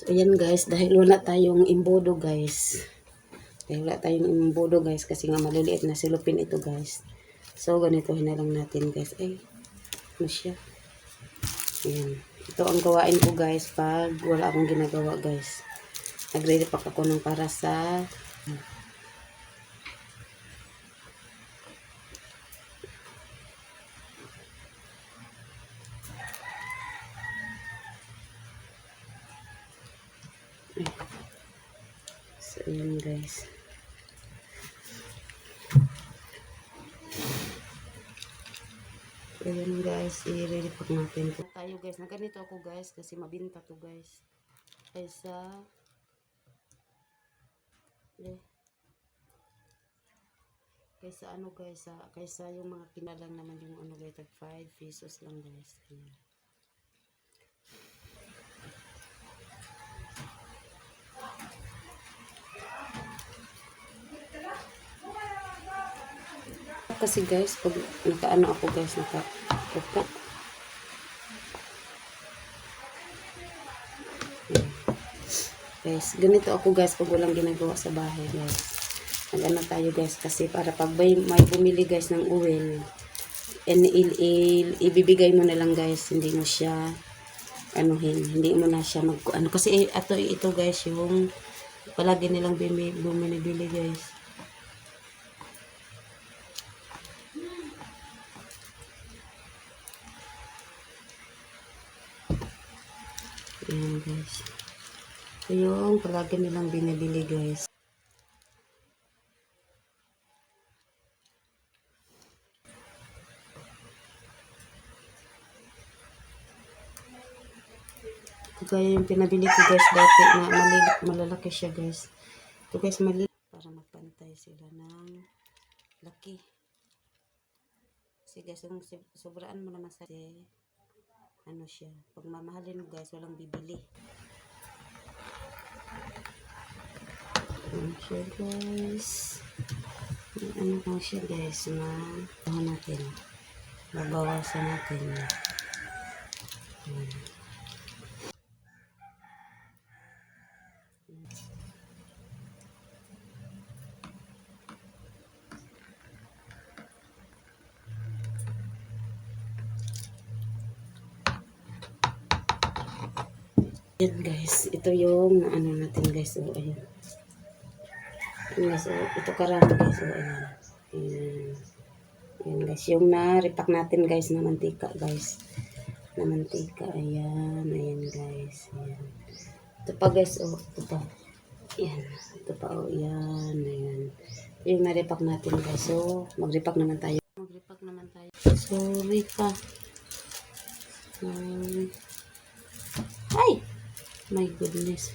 Ayan guys, dahil wala tayong imbodo guys. Dahil wala tayong imbodo guys kasi nga maliliit na silupin ito guys. So ganito na lang natin guys. Ay, ano siya? Ayan. Ito ang gawain ko guys pag wala akong ginagawa guys. Nagre-repack ako ng para sa so ayan guys. Ayan guys, i-repack natin. Tayo guys, na ganito ako guys kasi mabinta to guys. Kaysa kaysa ano guys, kaysa yung mga kinalang naman yung ano guys, 5 pesos lang guys. Ayan. Kasi guys, pag nakaano ako guys, naka-upo. Guys, ganito ako guys pag walang ginagawa sa bahay guys. Nag-ano tayo guys kasi para pag may bumili guys ng oil, ibibigay mo na lang guys, hindi mo siya anuhin, hindi mo na siya ano kasi ito guys yung palagi nilang bumibili guys. Ayan guys. Ito yung palagi nilang binibili guys. Ito kaya yung pinabili ko guys dati na malalaki siya guys. Ito guys maliit para magpantay sila ng laki. Kasi guys, kung sobraan mo naman sa ano siya, pag mamahalin mo guys, walang bibili. Ano siya guys, ano ko siya guys, na natin, babawasan natin. Yan guys, ito yung ano natin guys, oh ayan. Guys, oh, ito karami guys, oh ayan. Ayan guys, yung na-repack natin guys na mantika guys. Na mantika, ayan guys, ayan. Ito pa guys, oh, ito pa. Ayan, ito pa, oh, ayan. Ito yung na-repack natin guys, so mag-repack naman tayo. Sorry pa. Sorry. Ay! My goodness.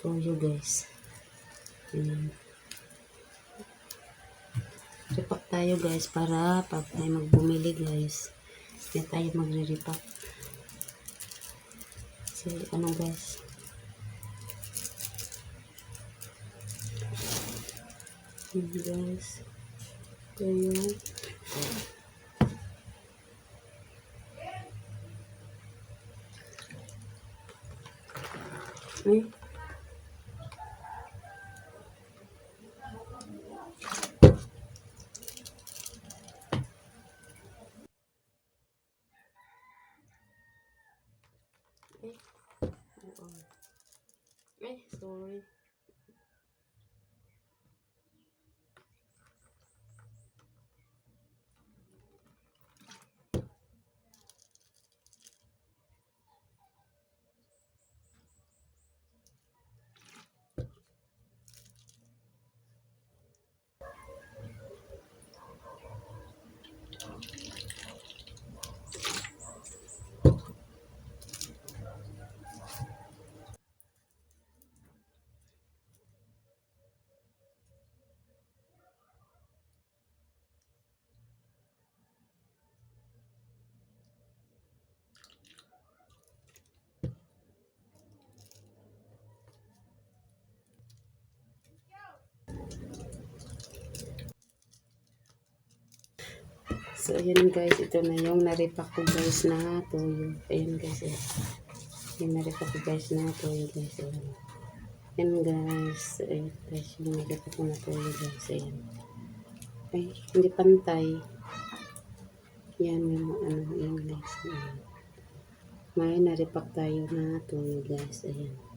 Toyo guys. Repack tayo guys para pag tayo magbumili guys, hindi tayo magre-repack. So, ano guys? Guys. Toyo. Ay. Ay, sorry. So, ayan guys. Ito na yung naripak ko guys na toyo. Ayan guys. Yung naripak ko guys na toyo guys. Ayan guys. Ayan guys. Yung naripak ko na toyo guys. Ayan. Ay, hindi pantay. Yan yung ano. Ayan guys. Ayan. May naripak tayo na toyo guys. Ayan.